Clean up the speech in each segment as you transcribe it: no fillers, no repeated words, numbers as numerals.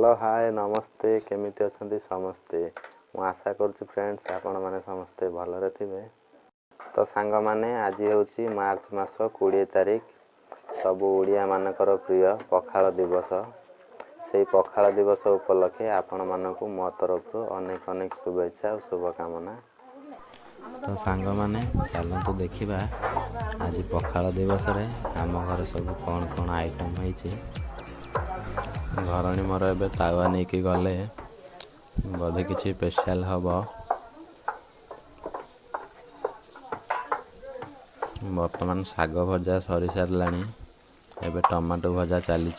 Hello hi नमस्ते केमिति अछंती समस्ते मु आशा करूँ फ्रेंड्स आपण माने समस्ते भलरे थिबे। तो सांग माने आज होची मार्च मास 20 तारिख सब ओडिया मानकर प्रिय पखाल दिवस। से पखाल दिवस उपलक्षे आपण मानकु मो तरफ अनेक अनेक शुभेच्छा और शुभकामना। तो सांग माने चलतु देखिबा आज पखाल दिवस रे आम घर सब कौन कौन आइटम होईची। घरणी मोर ए तावा नहीं कि गले बोधे किसी स्पेशल हम बर्तमान शाग भजा सरी सारा एबे टमाटो भजा चली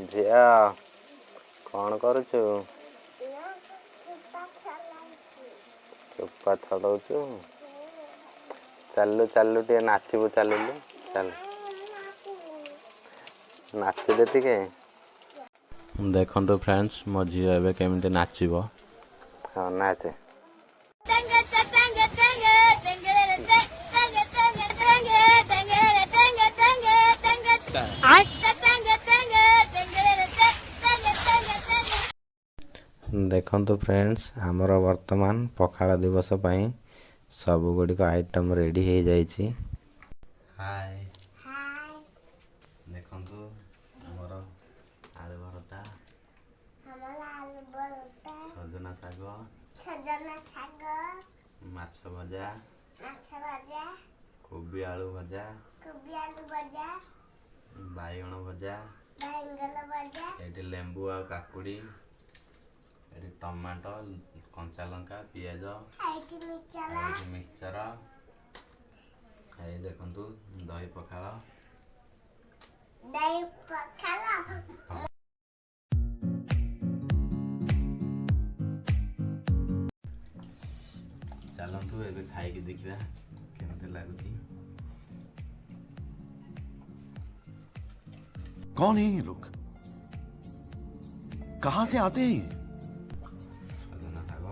झिया कौन करुचु चुप्पा छड़ाऊचु चलु चलु टे नाचबू चलु चल नाची देती के देखो फ्रेंड्स मो झी एवं केमी नाचब। हाँ नाचे देखो फ्रेंड्स आमर वर्तमान पखाल दिवस पई सब गुड़िक आइटम रेडी हो जाइए। हाय देखो आमर आलू भरता सजना शाग माछ भजा कोबी आलू भजा बाइगण भजा ये लेंबू आ काकुड़ी ये टमाटो कंचा लंका पियाज मिक्सचर ये देखु दही पखाल चलतु ए खाई देखा केमती लगुच। कौन है ये लोग, कहां से आते हैं? सजना शाग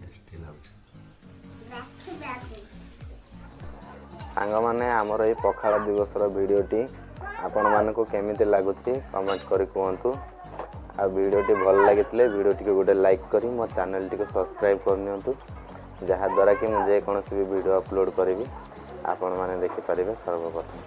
टेस्टी लगुच। सांग माने आमर ये पखाल दिवस वीडियोटी आपण मानकु केमिति लागुची कमेंट करी कहतु। आ वीडियोटी भल लगी वीडियोटी को गोटे लाइक करी मो चैनल टी को सब्सक्राइब करनियंतु जहाँ द्वारा कि मुझे कौन भी वीडियो अपलोड करी आपण माने देखि परिबे सर्वप्रथम।